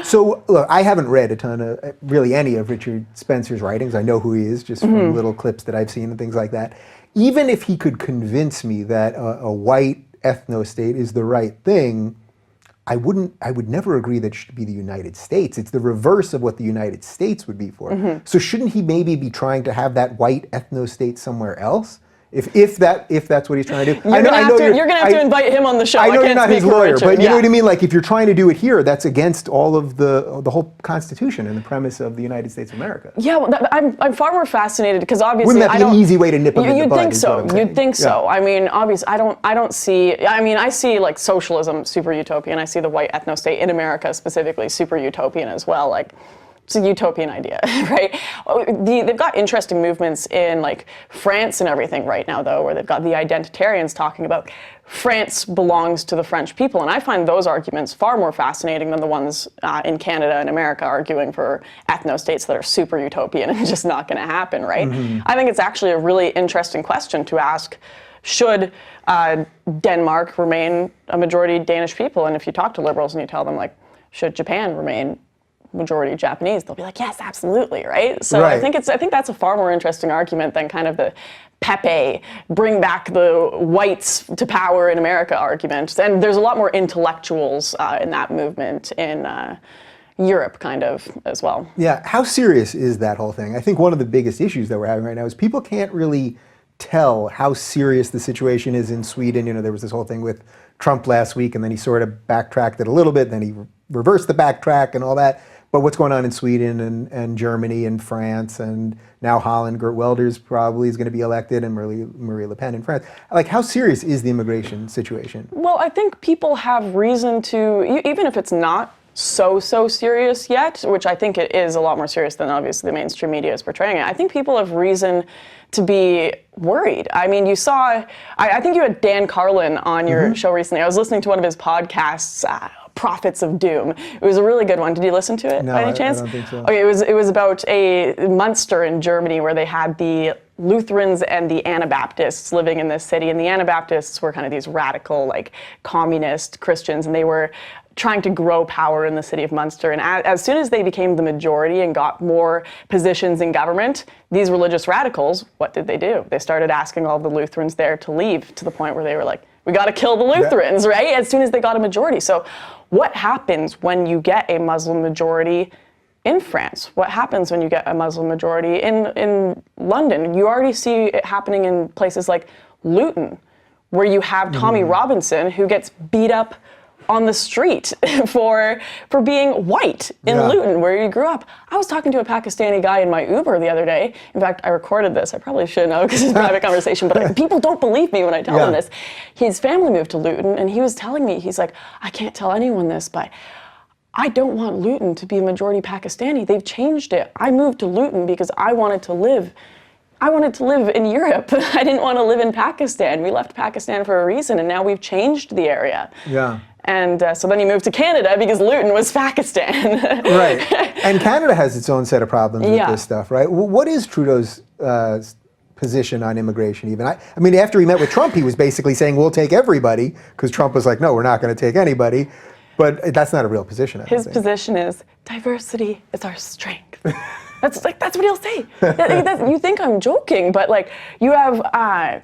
So, look, I haven't read a ton of, really any of Richard Spencer's writings. I know who he is just from little clips that I've seen and things like that. Even if he could convince me that a white ethno-state is the right thing, I would never agree that it should be the United States. It's the reverse of what the United States would be for. So shouldn't he maybe be trying to have that white ethno-state somewhere else? If that's what he's trying to do. You're going to have to invite him on the show. I know you're not his lawyer, Richard. but you know what I mean? Like, if you're trying to do it here, that's against all of the whole Constitution and the premise of the United States of America. Yeah, well, I'm far more fascinated because obviously wouldn't that be an easy way to nip him in the bud? You'd think so. I mean, obviously, I don't see. I mean, I see like socialism super utopian. I see the white ethno state in America specifically super utopian as well. Like, it's a utopian idea, right? They've got interesting movements in like France and everything right now, though, where they've got the identitarians talking about France belongs to the French people. And I find those arguments far more fascinating than the ones in Canada and America arguing for ethno-states that are super utopian and just not going to happen, right? I think it's actually a really interesting question to ask. Should Denmark remain a majority Danish people? And if you talk to liberals and you tell them, like, should Japan remain majority Japanese, they'll be like, yes, absolutely, right? So right. I think that's a far more interesting argument than kind of the Pepe, bring back the whites to power in America argument. And there's a lot more intellectuals in that movement in Europe kind of as well. Yeah, how serious is that whole thing? I think one of the biggest issues that we're having right now is people can't really tell how serious the situation is in Sweden. You know, there was this whole thing with Trump last week, and then he sort of backtracked it a little bit, then he reversed the backtrack and all that. But what's going on in Sweden and Germany and France and now Holland, Geert Wilders probably is going to be elected, and Marie Le Pen in France. Like, how serious is the immigration situation? Well, I think people have reason to, even if it's not so serious yet, which I think it is a lot more serious than obviously the mainstream media is portraying it, I think people have reason to be worried. I mean, you saw, I think you had Dan Carlin on your show recently. I was listening to one of his podcasts, Prophets of Doom. It was a really good one. Did you listen to it by any chance? I don't think so. Okay, it was about a Munster in Germany where they had the Lutherans and the Anabaptists living in this city, and the Anabaptists were kind of these radical, like, communist Christians, and they were trying to grow power in the city of Munster. And as soon as they became the majority and got more positions in government, these religious radicals, what did they do? They started asking all the Lutherans there to leave, to the point where they were like, we got to kill the Lutherans, right? As soon as they got a majority. So what happens when you get a Muslim majority in France? What happens when you get a Muslim majority in London? You already see it happening in places like Luton, where you have Tommy Robinson, who gets beat up on the street for being white in Luton, where he grew up. I was talking to a Pakistani guy in my Uber the other day. In fact, I recorded this. I probably shouldn't have because it's a private conversation, but people don't believe me when I tell them this. His family moved to Luton, and he was telling me, he's like, I can't tell anyone this, but I don't want Luton to be a majority Pakistani. They've changed it. I moved to Luton because I wanted to live in Europe. I didn't want to live in Pakistan. We left Pakistan for a reason, and now we've changed the area. Yeah. And so then he moved to Canada because Luton was Pakistan. Right. And Canada has its own set of problems with this stuff, right? What is Trudeau's position on immigration even? I mean, after he met with Trump, he was basically saying, we'll take everybody, because Trump was like, no, we're not going to take anybody. But that's not a real position, I His position is, diversity is our strength. That's what he'll say. You think I'm joking, but like, you have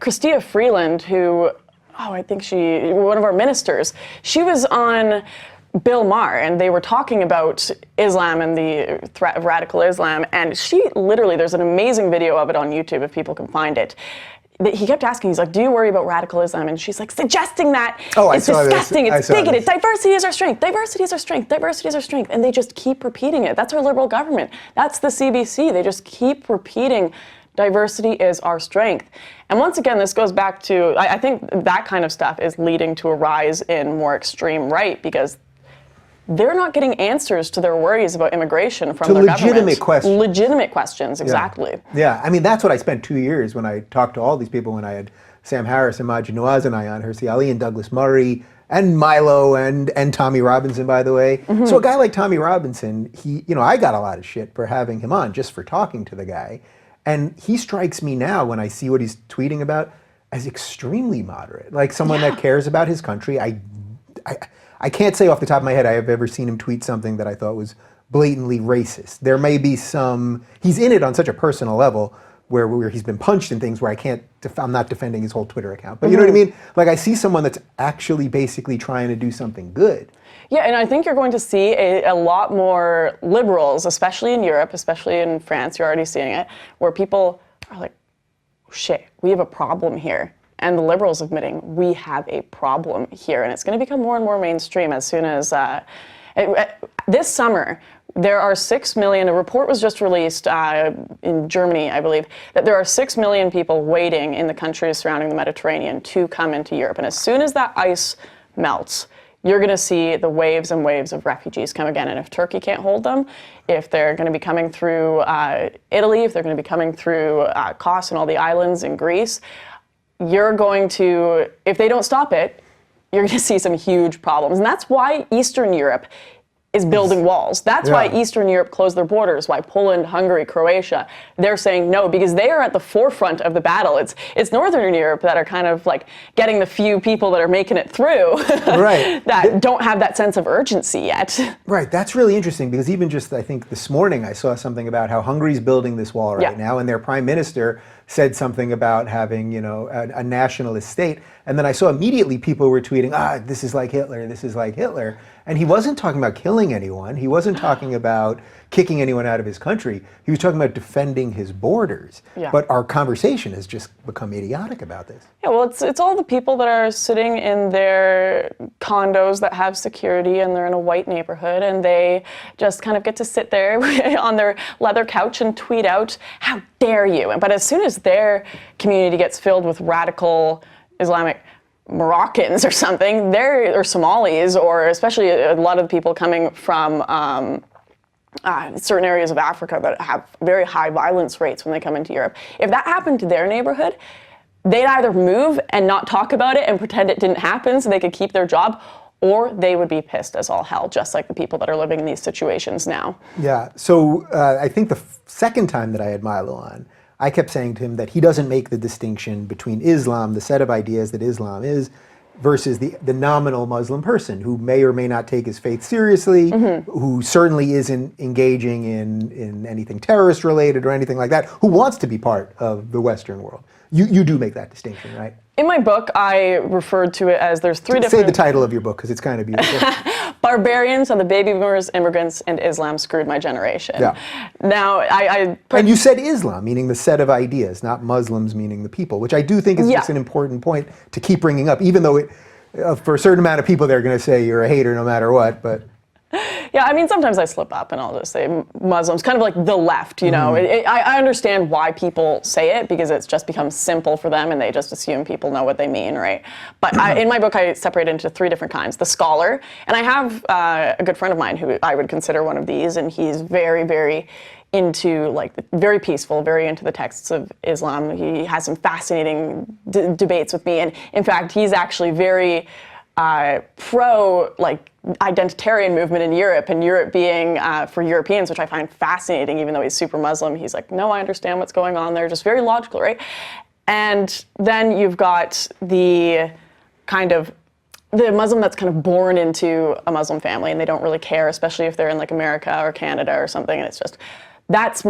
Chrystia Freeland, who, I think one of our ministers, she was on Bill Maher, and they were talking about Islam and the threat of radical Islam, and she literally, there's an amazing video of it on YouTube if people can find it. He kept asking, he's like, do you worry about radical Islam? And she's like, suggesting that it's disgusting, it's bigoted, diversity is our strength, diversity is our strength, diversity is our strength. And they just keep repeating it. That's our liberal government. That's the CBC. They just keep repeating diversity is our strength. And once again, this goes back to, I think that kind of stuff is leading to a rise in more extreme right, because they're not getting answers to their worries about immigration from their government. Legitimate questions. Legitimate questions, exactly. Yeah, I mean, that's what I spent 2 years when I talked to all these people, when I had Sam Harris and Majid Nawaz and I on, Hersey Ali and Douglas Murray and Milo and Tommy Robinson, by the way. So a guy like Tommy Robinson, I got a lot of shit for having him on, just for talking to the guy. And he strikes me now, when I see what he's tweeting about, as extremely moderate. Like someone that cares about his country. I can't say off the top of my head I have ever seen him tweet something that I thought was blatantly racist. There may be some, he's in it on such a personal level where he's been punched and things where I'm not defending his whole Twitter account. But you know what I mean? Like, I see someone that's actually basically trying to do something good. Yeah, and I think you're going to see a lot more liberals, especially in Europe, especially in France, you're already seeing it, where people are like, shit, we have a problem here. And the liberals admitting, we have a problem here. And it's going to become more and more mainstream as soon as, this summer, there are 6 million, a report was just released in Germany, I believe, that there are 6 million people waiting in the countries surrounding the Mediterranean to come into Europe. And as soon as that ice melts, you're going to see the waves and waves of refugees come again. And if Turkey can't hold them, if they're going to be coming through Italy, if they're going to be coming through Kos and all the islands in Greece, you're going to, if they don't stop it, you're going to see some huge problems. And that's why Eastern Europe is building walls. That's why Eastern Europe closed their borders, why Poland, Hungary, Croatia, they're saying no, because they are at the forefront of the battle. It's Northern Europe that are kind of like getting the few people that are making it through that don't have that sense of urgency yet. Right, that's really interesting, because even just, I think this morning I saw something about how Hungary's building this wall right now, and their prime minister said something about having, you know, a nationalist state. And then I saw immediately people were tweeting, this is like Hitler, this is like Hitler. And he wasn't talking about killing anyone. He wasn't talking about kicking anyone out of his country. He was talking about defending his borders. But our conversation has just become idiotic about this. Yeah, well, it's all the people that are sitting in their condos that have security, and they're in a white neighborhood, and they just kind of get to sit there on their leather couch and tweet out, how dare you? But as soon as their community gets filled with radical Islamic Moroccans or something, or Somalis, or especially a lot of the people coming from certain areas of Africa that have very high violence rates when they come into Europe. If that happened to their neighborhood, they'd either move and not talk about it and pretend it didn't happen so they could keep their job, or they would be pissed as all hell, just like the people that are living in these situations now. Yeah, so I think the second time that I had Milo on, I kept saying to him that he doesn't make the distinction between Islam, the set of ideas that Islam is, versus the nominal Muslim person who may or may not take his faith seriously, who certainly isn't engaging in anything terrorist related or anything like that, who wants to be part of the Western world. You do make that distinction, right? In my book, I referred to it as there's three different... Say the title of your book, because it's kind of beautiful. Barbarians, and the baby boomers, immigrants, and Islam screwed my generation. Yeah. Now, And you said Islam, meaning the set of ideas, not Muslims, meaning the people, which I do think is just an important point to keep bringing up, even though for a certain amount of people they're going to say you're a hater no matter what, but... Yeah, I mean, sometimes I slip up and I'll just say Muslims, kind of like the left, you know. I understand why people say it, because it's just become simple for them and they just assume people know what they mean, right? But in my book, I separate it into 3 different kinds. The scholar, and I have a good friend of mine who I would consider one of these, and he's very, very into, like, very peaceful, very into the texts of Islam. He has some fascinating debates with me, and in fact, he's actually very pro, like, identitarian movement in Europe, and Europe being for Europeans, which I find fascinating, even though he's super Muslim. He's like, no, I understand what's going on there, just very logical, right? And then you've got the kind of the Muslim that's kind of born into a Muslim family, and they don't really care, especially if they're in like America or Canada or something, and it's just, that's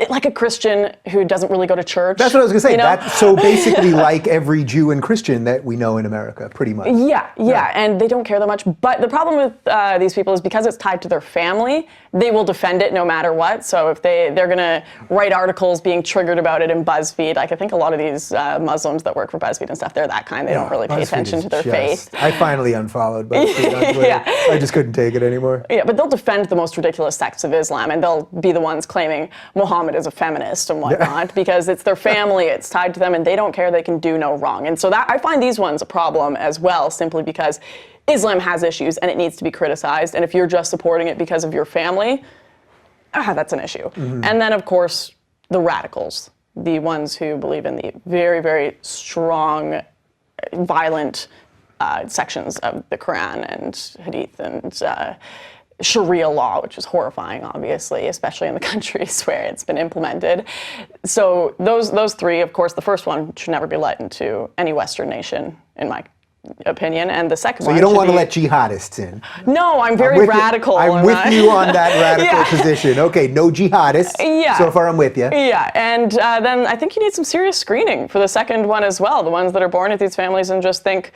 like a Christian who doesn't really go to church. That's what I was going to say. You know? That's so basically like every Jew and Christian that we know in America, pretty much. Yeah, and they don't care that much. But the problem with these people is because it's tied to their family, they will defend it no matter what. So if they're going to write articles being triggered about it in BuzzFeed, like I think a lot of these Muslims that work for BuzzFeed and stuff, they're that kind. They don't really pay attention to their faith. I finally unfollowed BuzzFeed on Twitter. I just couldn't take it anymore. Yeah, but they'll defend the most ridiculous sects of Islam, and they'll be the ones claiming Muhammad is a feminist and whatnot, because it's their family, it's tied to them, and they don't care, they can do no wrong. And so that I find these ones a problem as well, simply because Islam has issues and it needs to be criticized, and if you're just supporting it because of your family, that's an issue. And then of course the radicals, the ones who believe in the very, very strong, violent sections of the Quran and Hadith and Sharia law, which is horrifying, obviously, especially in the countries where it's been implemented. So those 3, of course, the first one should never be let into any Western nation, in my opinion, and the second So one. you don't should want to be- let jihadists in. No, I'm very radical. I'm with you on that radical Yeah. position. Okay, no jihadists. Yeah. So far, I'm with you. Yeah, and then I think you need some serious screening for the second one as well. The ones that are born into these families and just think,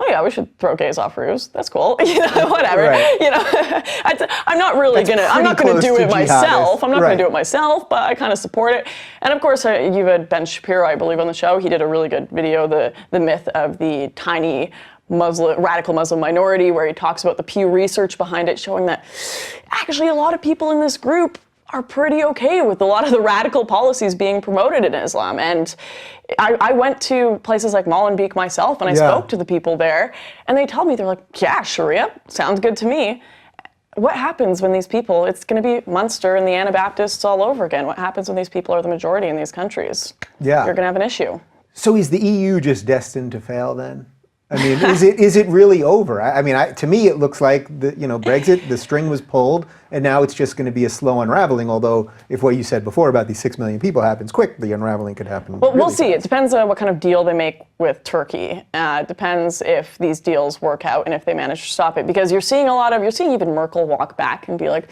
oh yeah, we should throw gays off roofs. That's cool. Whatever. Right. I'm not really I'm not gonna do it myself. I'm not gonna do it myself, but I kind of support it. And of course, you've had Ben Shapiro, I believe, on the show. He did a really good video, the myth of the tiny radical Muslim minority, where he talks about the Pew Research behind it, showing that actually a lot of people in this group are pretty okay with a lot of the radical policies being promoted in Islam. And I went to places like Molenbeek myself, and I spoke to the people there, and they tell me, they're like, yeah, Sharia, sounds good to me. What happens when these people, it's going to be Munster and the Anabaptists all over again. What happens when these people are the majority in these countries? Yeah. You're going to have an issue. So is the EU just destined to fail then? I mean, is it really over? I mean, to me, it looks like Brexit, the string was pulled, and now it's just going to be a slow unraveling. Although, if what you said before about these 6 million people happens quick, the unraveling could happen. Well, really we'll see. fast. It depends on what kind of deal they make with Turkey. It depends if these deals work out and if they manage to stop it. Because you're seeing even Merkel walk back and be like,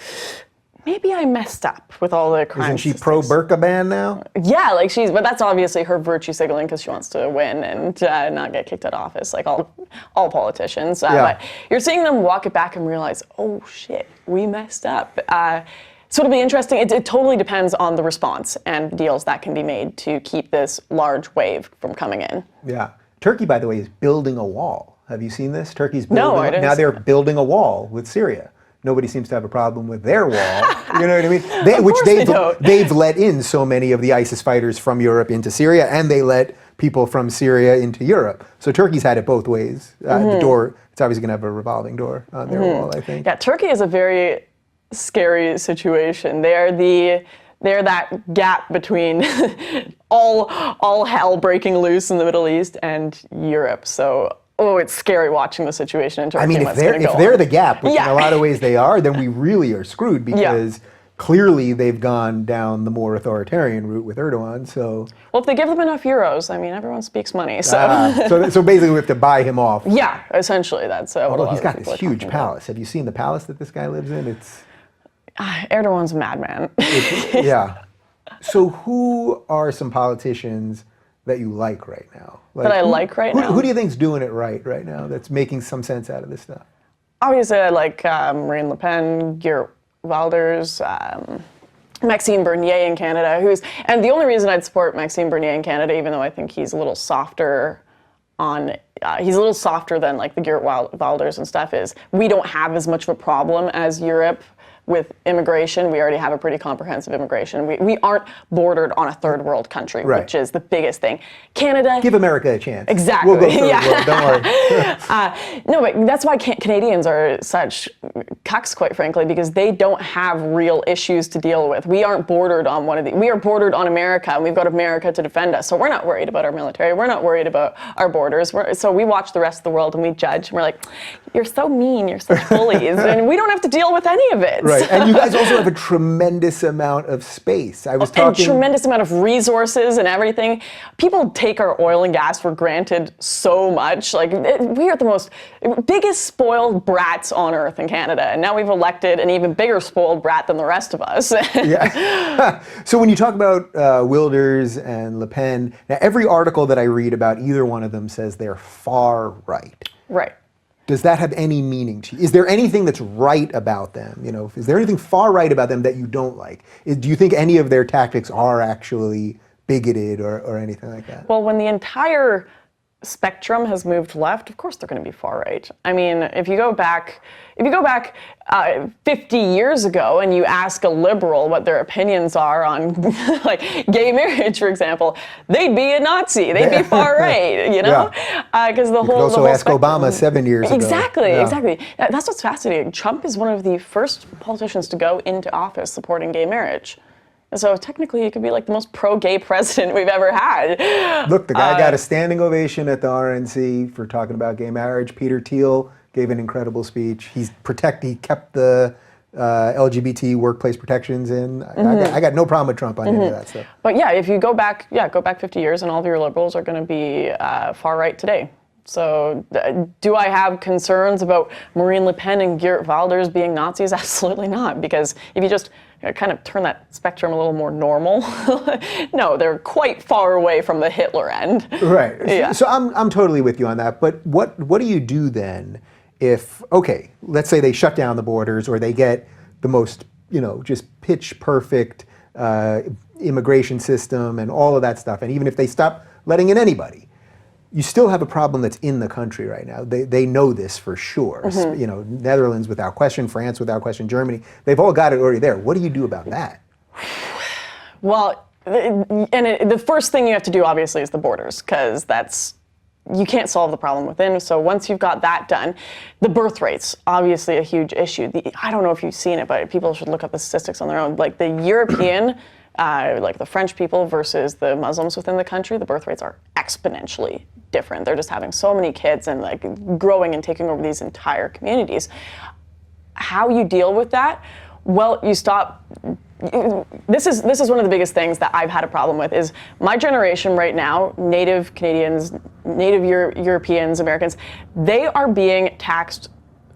maybe I messed up with all the crimes. Isn't she pro-burqa ban now? Yeah, but that's obviously her virtue signaling because she wants to win and not get kicked out of office, like all politicians. But you're seeing them walk it back and realize, oh shit, we messed up. So it'll be interesting. It totally depends on the response and the deals that can be made to keep this large wave from coming in. Yeah. Turkey, by the way, is building a wall. Have you seen this? Turkey's building. No, I didn't. Now they're building a wall with Syria. Nobody seems to have a problem with their wall. You know what I mean? They've let in so many of the ISIS fighters from Europe into Syria, and they let people from Syria into Europe. So Turkey's had it both ways. The door, it's obviously going to have a revolving door on their wall, I think. Yeah, Turkey is a very scary situation. They're that gap between all hell breaking loose in the Middle East and Europe. So. Oh, it's scary watching the situation in Turkey. I mean, if they're the gap, which in a lot of ways they are, then we really are screwed because clearly they've gone down the more authoritarian route with Erdogan. So, well, if they give them enough euros, I mean, everyone speaks money. So, so basically, we have to buy him off. Yeah, essentially, that's. Although he's got this huge palace. Have you seen the palace that this guy lives in? It's Erdogan's a madman. Yeah. So, who are some politicians that you like right now? That I like right now? Who do you think's doing it right now that's making some sense out of this stuff? Obviously, I like Marine Le Pen, Geert Wilders, Maxime Bernier in Canada, and the only reason I'd support Maxime Bernier in Canada, even though I think he's a little softer than like the Geert Wilders and stuff, is we don't have as much of a problem as Europe with immigration. We already have a pretty comprehensive immigration. We aren't bordered on a third world country, which is the biggest thing. Canada. Give America a chance. Exactly. We'll go third world, don't worry. No, but that's why Canadians are such cucks, quite frankly, because they don't have real issues to deal with. We aren't bordered on we are bordered on America, and we've got America to defend us. So we're not worried about our military. We're not worried about our borders. So we watch the rest of the world and we judge, and we're like, you're so mean, you're such bullies, and we don't have to deal with any of it. Right, and you guys also have a tremendous amount of space. And tremendous amount of resources and everything. People take our oil and gas for granted so much. Like, we are the biggest spoiled brats on earth in Canada, and now we've elected an even bigger spoiled brat than the rest of us. Yeah. So when you talk about Wilders and Le Pen, now every article that I read about either one of them says they're far right. Right. Does that have any meaning to you? Is there anything that's right about them? Is there anything far right about them that you don't like? Do you think any of their tactics are actually bigoted or anything like that? Well, when the entire spectrum has moved left, of course they're going to be far right. I mean, if you go back 50 years ago and you ask a liberal what their opinions are on like gay marriage, for example, they'd be a Nazi. They'd be far right, because the whole. Also, ask spectrum. Obama 7 years ago. Exactly. That's what's fascinating. Trump is one of the first politicians to go into office supporting gay marriage. So technically, he could be like the most pro-gay president we've ever had. Look, the guy got a standing ovation at the RNC for talking about gay marriage. Peter Thiel gave an incredible speech. He kept the LGBT workplace protections in. I got no problem with Trump on any of that stuff. But yeah, if you go back 50 years, and all of your liberals are going to be far right today. So do I have concerns about Marine Le Pen and Geert Wilders being Nazis? Absolutely not, because if you just kind of turn that spectrum a little more normal, no, they're quite far away from the Hitler end. Right. Yeah. So I'm totally with you on that. But what do you do then if, okay, let's say they shut down the borders or they get the most, just pitch perfect immigration system and all of that stuff, and even if they stop letting in anybody, you still have a problem that's in the country right now. They know this for sure. Mm-hmm. Netherlands without question, France without question, Germany, they've all got it already there. What do you do about that? Well, the first thing you have to do, obviously, is the borders, because you can't solve the problem within. So once you've got that done, the birth rate's obviously a huge issue. I don't know if you've seen it, but people should look up the statistics on their own. Like the European, like the French people versus the Muslims within the country, the birth rates are exponentially different. They're just having so many kids and like growing and taking over these entire communities. How you deal with that? Well, you stop. This is one of the biggest things that I've had a problem with is my generation right now, Native Canadians, Native Europeans, Americans, they are being taxed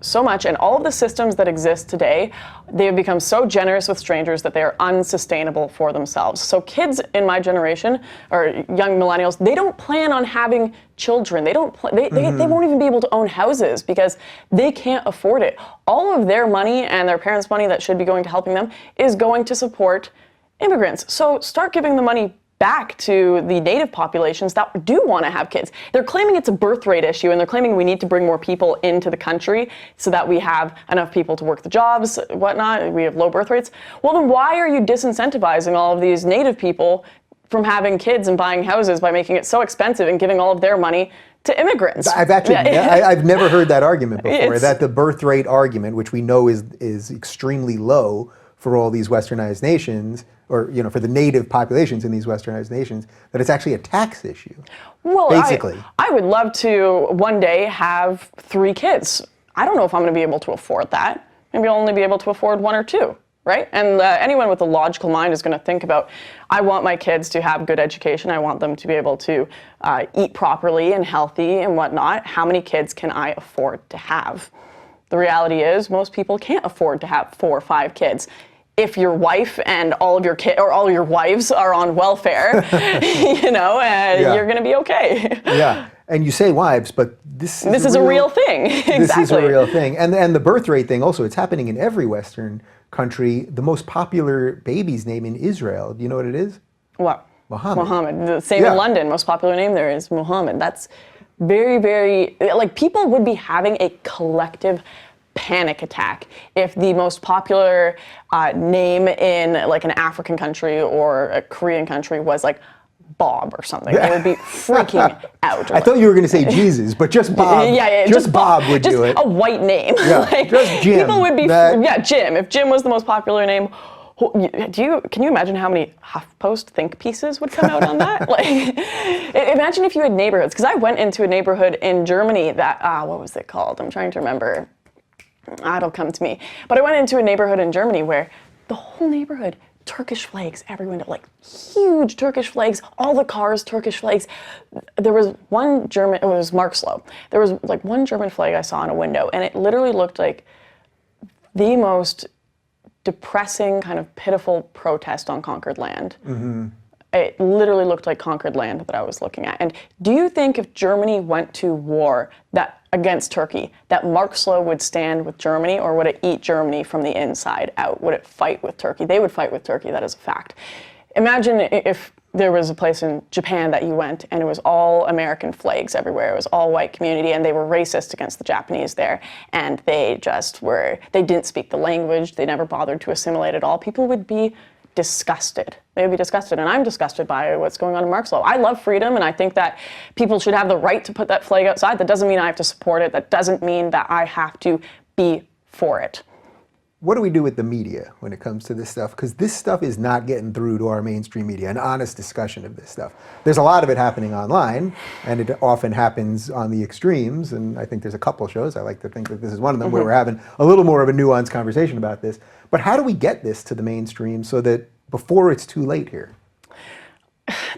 so much, and all of the systems that exist today, they have become so generous with strangers that they are unsustainable for themselves. So kids in my generation, or young millennials, they don't plan on having children. They won't even be able to own houses because they can't afford it. All of their money and their parents' money that should be going to helping them is going to support immigrants. So start giving the money back to the native populations that do want to have kids. They're claiming it's a birth rate issue, and they're claiming we need to bring more people into the country so that we have enough people to work the jobs, whatnot, we have low birth rates. Well, then why are you disincentivizing all of these native people from having kids and buying houses by making it so expensive and giving all of their money to immigrants? I've never heard that argument before, that the birth rate argument, which we know is extremely low for all these westernized nations, or for the native populations in these westernized nations, that it's actually a tax issue. Well, basically, I would love to one day have 3 kids. I don't know if I'm going to be able to afford that. Maybe I'll only be able to afford 1 or 2, right? And anyone with a logical mind is going to think about, I want my kids to have good education. I want them to be able to eat properly and healthy and whatnot. How many kids can I afford to have? The reality is most people can't afford to have 4 or 5 kids. If your wife and all of your kids or all your wives are on welfare, you're going to be okay. Yeah, and you say wives, but this is a real thing. Exactly. This is a real thing, and the birth rate thing also. It's happening in every Western country. The most popular baby's name in Israel. Do you know what it is? What? Muhammad. Muhammad. The same in London. Most popular name there is Muhammad. That's very, very people would be having a collective panic attack if the most popular name in like an African country or a Korean country was like Bob or something. They would be freaking out. I thought you were going to say Jesus, but just Bob. Just Bob would do it. Just a white name. Yeah, just Jim. People would be Jim. If Jim was the most popular name, can you imagine how many HuffPost think pieces would come out on that? Imagine if you had neighborhoods. Because I went into a neighborhood in Germany that what was it called? I'm trying to remember. It'll come to me. But I went into a neighborhood in Germany where the whole neighborhood, Turkish flags every window, like huge Turkish flags, all the cars, Turkish flags. There was one German, it was Marxloh. There was like one German flag I saw in a window, and it literally looked like the most depressing, kind of pitiful protest on conquered land. Mm-hmm. It literally looked like conquered land that I was looking at. And do you think if Germany went to war against Turkey, that Marxloh would stand with Germany, or would it eat Germany from the inside out? Would it fight with Turkey? They would fight with Turkey, that is a fact. Imagine if there was a place in Japan that you went and it was all American flags everywhere. It was all white community, and they were racist against the Japanese there. And they didn't speak the language. They never bothered to assimilate at all. People would be disgusted. They would be disgusted, and I'm disgusted by what's going on in Marxloh. I love freedom, and I think that people should have the right to put that flag outside. That doesn't mean I have to support it. That doesn't mean that I have to be for it. What do we do with the media when it comes to this stuff? Because this stuff is not getting through to our mainstream media, an honest discussion of this stuff. There's a lot of it happening online, and it often happens on the extremes, and I think there's a couple shows, I like to think that this is one of them, where we're having a little more of a nuanced conversation about this. But how do we get this to the mainstream so that before it's too late here?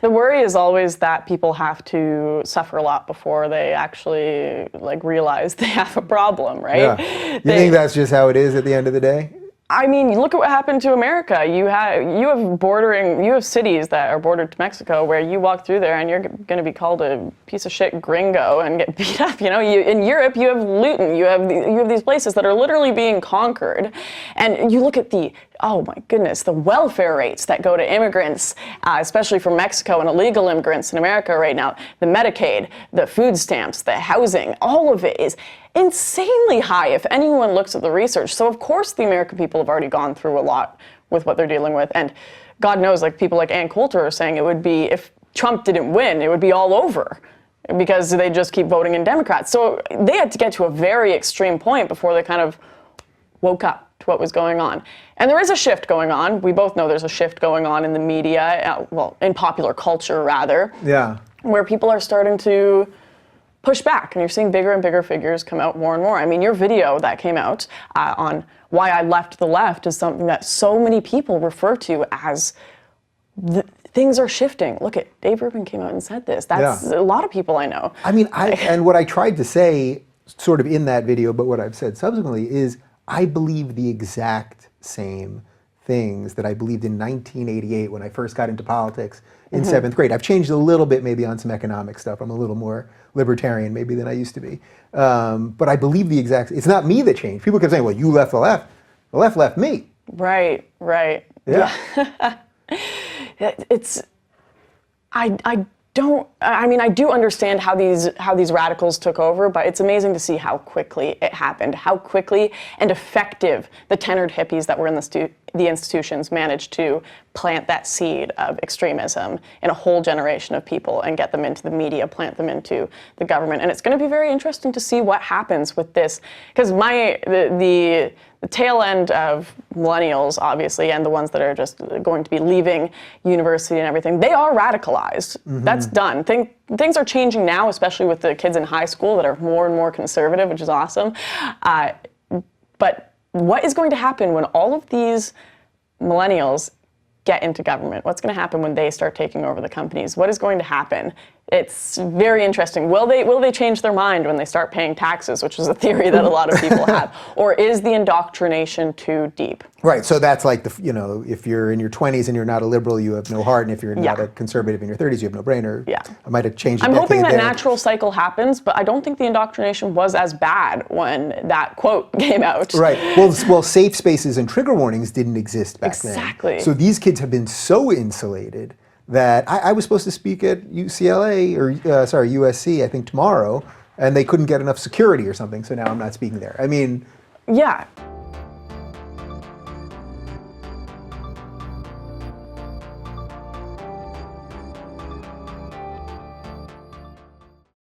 The worry is always that people have to suffer a lot before they actually like realize they have a problem, right? Yeah. You think that's just how it is at the end of the day? I mean, look at what happened to America. You have cities that are bordered to Mexico where you walk through there and you're going to be called a piece of shit gringo and get beat up. You know, in Europe you have Luton. You have these places that are literally being conquered, and you look at oh my goodness, the welfare rates that go to immigrants, especially from Mexico and illegal immigrants in America right now. The Medicaid, the food stamps, the housing, all of it is insanely high if anyone looks at the research. So of course the American people have already gone through a lot with what they're dealing with. And God knows, like people like Ann Coulter are saying, it would be, if Trump didn't win, it would be all over because they just keep voting in Democrats. So they had to get to a very extreme point before they kind of woke up to what was going on. And there is a shift going on. We both know there's a shift going on in the media, well, in popular culture rather. Yeah. Where people are starting to push back, and you're seeing bigger and bigger figures come out more and more. I mean, your video that came out on why I left the left is something that so many people refer to as things are shifting. Look at Dave Rubin came out and said this. That's a lot of people I know. I mean, and what I tried to say sort of in that video, but what I've said subsequently is I believe the exact same things that I believed in 1988 when I first got into politics in seventh grade. I've changed a little bit maybe on some economic stuff. I'm a little more libertarian maybe than I used to be. But I believe it's not me that changed. People kept saying, well, you left the left. The left left me. Right. Yeah. I do understand how these radicals took over, but it's amazing to see how quickly it happened, how quickly and effective the tenured hippies that were in the institutions managed to plant that seed of extremism in a whole generation of people and get them into the media, plant them into the government. And it's going to be very interesting to see what happens with this, because the tail end of millennials, obviously, and the ones that are just going to be leaving university and everything, they are radicalized. That's done. Things are changing now, especially with the kids in high school that are more and more conservative, which is awesome. But what is going to happen when all of these millennials get into government? What's going to happen when they start taking over the companies? What is going to happen? It's very interesting. Will they change their mind when they start paying taxes, which is a theory that a lot of people have? Or is the indoctrination too deep? Right, so that's like, if you're in your 20s and you're not a liberal, you have no heart, and if you're not a conservative in your 30s, you have no brain, or I might have changed I'm hoping that natural cycle happens, but I don't think the indoctrination was as bad when that quote came out. Right, well, safe spaces and trigger warnings didn't exist back then. Exactly. So these kids have been so insulated that I was supposed to speak at UCLA, or USC, I think tomorrow, and they couldn't get enough security or something, so now I'm not speaking there. I mean... Yeah,